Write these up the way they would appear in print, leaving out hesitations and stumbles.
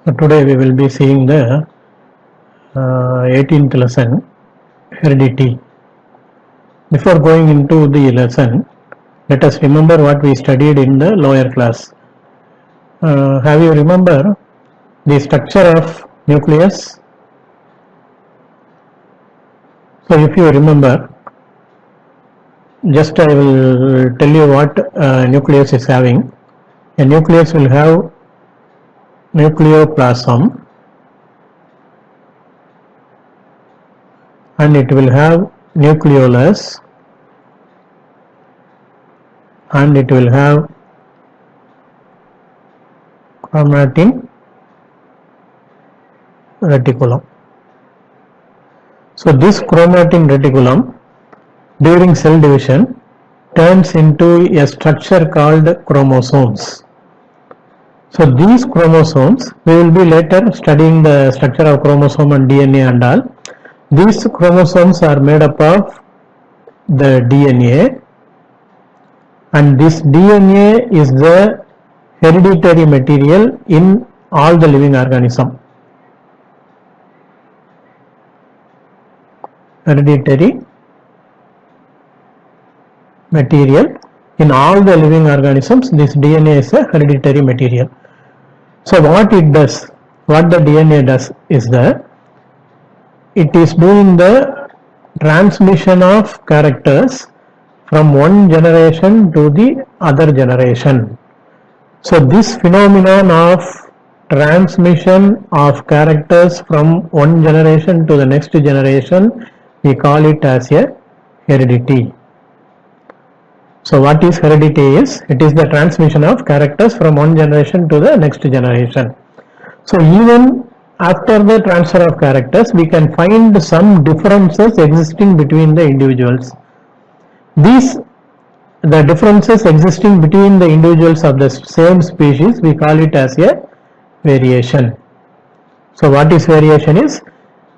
Today we will be seeing the 18th lesson, heredity. Before going into the lesson, let us remember what we studied in the lower class. Have you remember the structure of nucleus? So if you remember, just I will tell you what nucleus is having. A nucleus will have nucleoplasm, and it will have nucleolus, and it will have chromatin reticulum. So this chromatin reticulum during cell division turns into a structure called chromosomes. So these chromosomes, we will be later studying the structure of chromosome and DNA and all. These chromosomes are made up of the DNA, and this DNA is the hereditary material in all the living organism. Hereditary material in all the living organisms, this DNA is a hereditary material. So what it does, what the DNA does is that it is doing the transmission of characters from one generation to the other generation. So this phenomenon of transmission of characters from one generation to the next generation, we call it as a heredity. So what is heredity is, it is the transmission of characters from one generation to the next generation. So even after the transfer of characters, we can find some differences existing between the individuals. The differences existing between the individuals of the same species, we call it as a variation. So what is variation is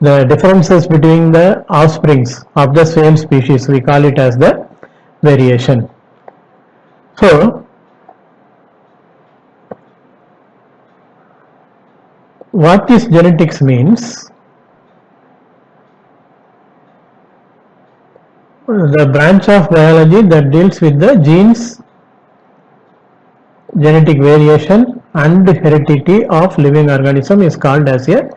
the differences between the offsprings of the same species, we call it as the variation. So what this genetics means, the branch of biology that deals with the genes, genetic variation and heredity of living organism is called as a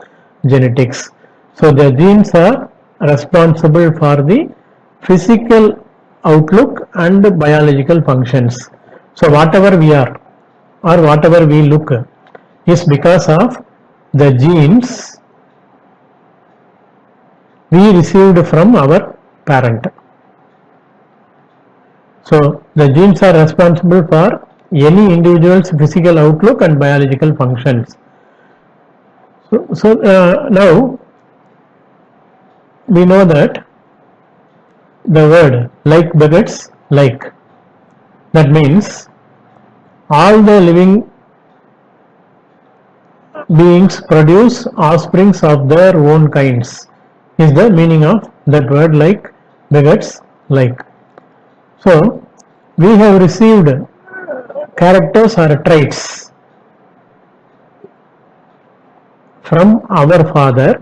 genetics. So the genes are responsible for the physical outlook and biological functions. So whatever we are or whatever we look is because of the genes we received from our parent. So the genes are responsible for any individual's physical outlook and biological functions. So now we know that the word like begets like. That means all the living beings produce offsprings of their own kinds is the meaning of that word like begets like. So we have received characters or traits from our father,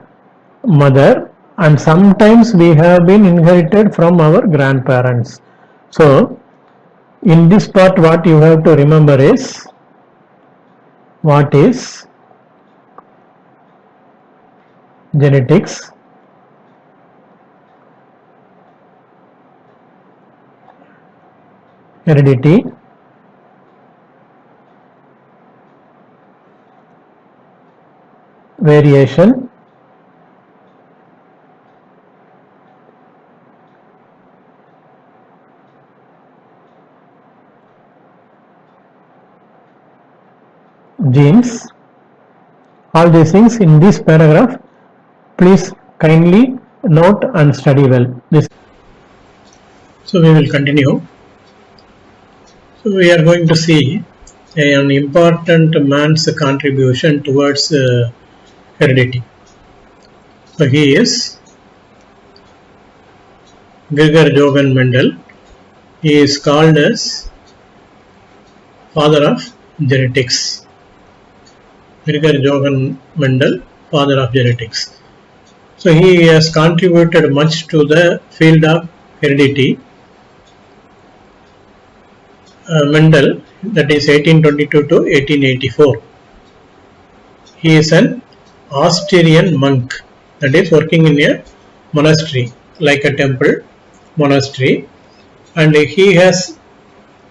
mother, and sometimes we have been inherited from our grandparents. So in this part what you have to remember is what is genetics, heredity, variation, genes. All these things in this paragraph, please kindly note and study well. So we will continue. So we are going to see an important man's contribution towards heredity. So he is Gregor Johann Mendel. He is called as father of genetics. Birger Johann Mendel, father of genetics. So he has contributed much to the field of heredity. Mendel, that is 1822 to 1884. He is an Austrian monk, that is working in a monastery, like a temple monastery, and he has,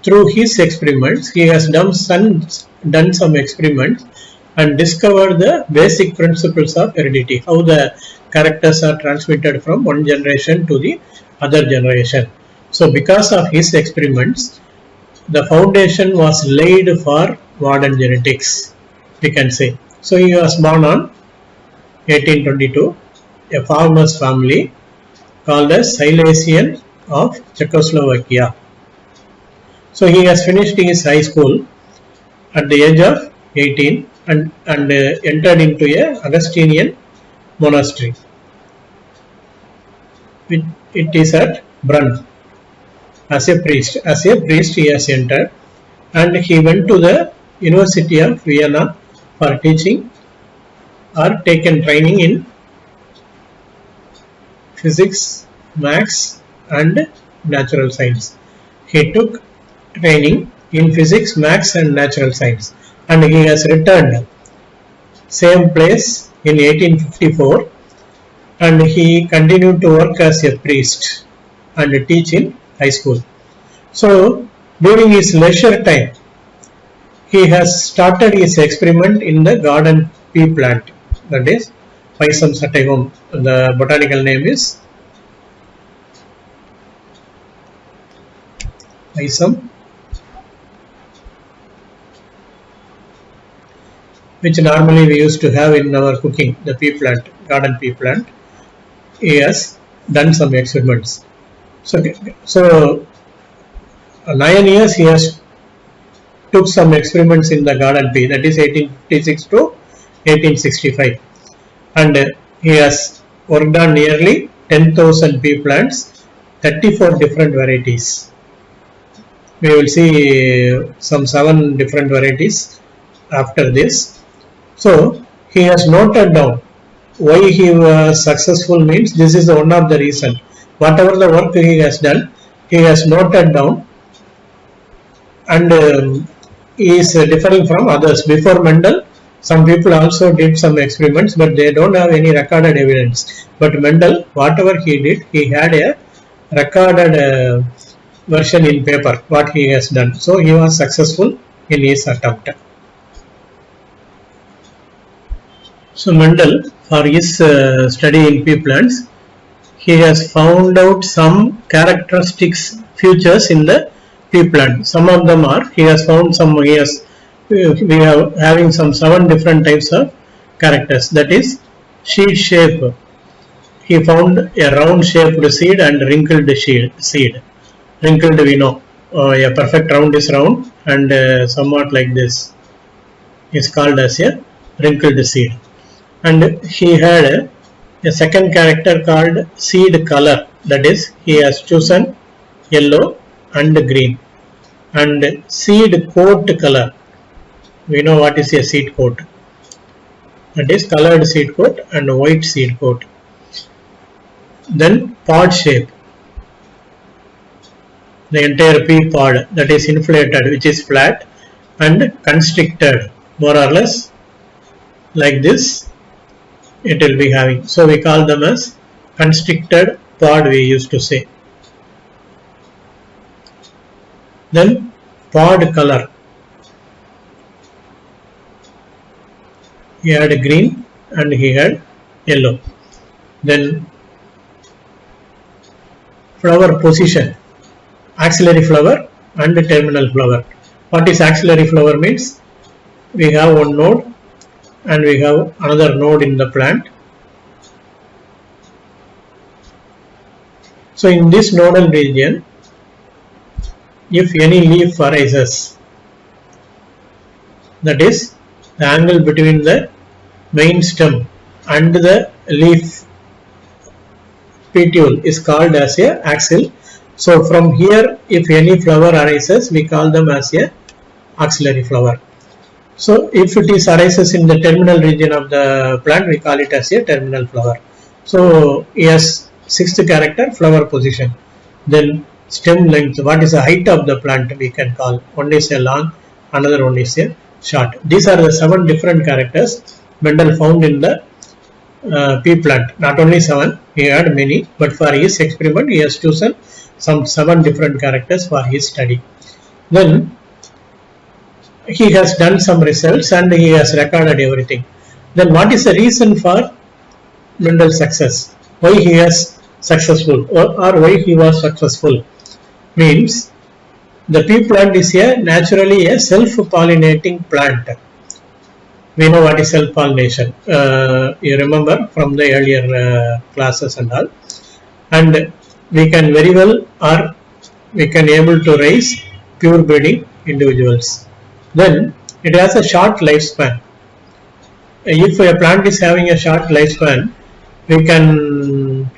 through his experiments, he has done some experiments and discovered the basic principles of heredity, how the characters are transmitted from one generation to the other generation. So because of his experiments, the foundation was laid for modern genetics, we can say. So he was born on 1822, a farmer's family called as Silesian of Czechoslovakia. So he has finished his high school at the age of 18 and entered into a Augustinian monastery. It is at Brunn. As a priest he has entered, and he went to the University of Vienna for teaching or taken training in physics, maths and natural science. He took training in physics, maths and natural science, and he has returned same place in 1854, and he continued to work as a priest and teach in high school. So during his leisure time, he has started his experiment in the garden pea plant, that is Pisum sativum. The botanical name is Pisum, which normally we used to have in our cooking, the pea plant, garden pea plant. He has done some experiments. So 9 years he has took some experiments in the garden pea, that is 1856 to 1865, and he has worked on nearly 10,000 pea plants, 34 different varieties. We will see some 7 different varieties after this. So he has noted down why he was successful, means this is one of the reason. Whatever the work he has done, he has noted down, and he is differing from others. Before Mendel, some people also did some experiments, but they don't have any recorded evidence. But Mendel, whatever he did, he had a recorded version in paper, what he has done. So he was successful in his attempt. So Mendel, for his study in pea plants, he has found out some characteristics, features in the pea plant. Some of them are, he has found some, we are having some 7 different types of characters, that is seed shape. He found a round shaped seed and wrinkled seed. Wrinkled, we know, a perfect round is round, and somewhat like this is called as a wrinkled seed. And he had a second character called seed color, that is he has chosen yellow and green. And seed coat color, we know what is a seed coat, that is colored seed coat and white seed coat. Then pod shape, the entire pea pod, that is inflated, which is flat and constricted, more or less like this it will be having. So we call them as constricted pod, we used to say. Then pod color, he had green and he had yellow. Then flower position, axillary flower and terminal flower. What is axillary flower means? We have one node and we have another node in the plant. So in this nodal region, if any leaf arises, that is the angle between the main stem and the leaf petiole is called as a axil. So from here, if any flower arises, we call them as a axillary flower. So if it is arises in the terminal region of the plant, we call it as a terminal flower. So yes, sixth character, flower position. Then stem length, what is the height of the plant, we can call. One is a long, another one is a short. These are the 7 different characters Mendel found in the pea plant. Not only 7, he had many, but for his experiment he has chosen some 7 different characters for his study. Then he has done some results and he has recorded everything. Then what is the reason for Mendel's success? Why he is successful, or why he was successful? Means the pea plant is naturally a self-pollinating plant. We know what is self-pollination. You remember from the earlier classes and all. And we can very well, or we can able to raise pure breeding individuals. Then it has a short lifespan. If a plant is having a short lifespan, we can,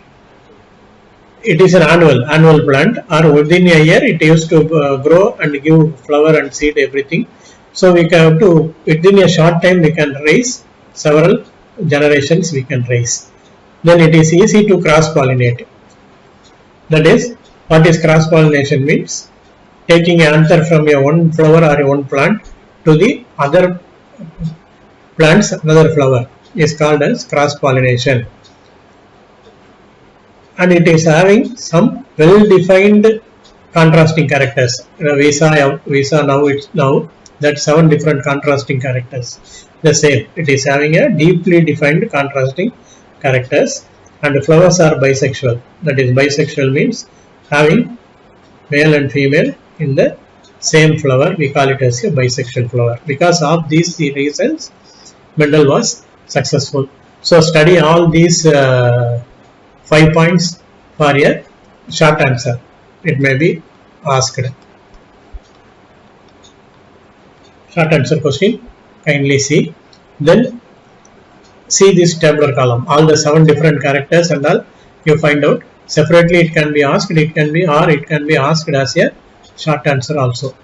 it is an annual plant, or within a year it used to grow and give flower and seed, everything. So we can have to, within a short time we can raise several generations we can raise. Then it is easy to cross pollinate. That is, what is cross pollination means? Taking an anther from a one flower or a one plant to the other plants, another flower, is called as cross pollination. And it is having some well defined contrasting characters. We saw now that 7 different contrasting characters. The same, it is having a deeply defined contrasting characters, and the flowers are bisexual. That is, bisexual means having male and female in the same flower. We call it as a bisexual flower. Because of these 3 reasons, Mendel was successful. So study all these 5 points for a short answer. It may be asked. Short answer question, kindly see. Then see this tabular column, all the 7 different characters and all you find out. Separately it can be asked, it can be, or it can be asked as a short answer also.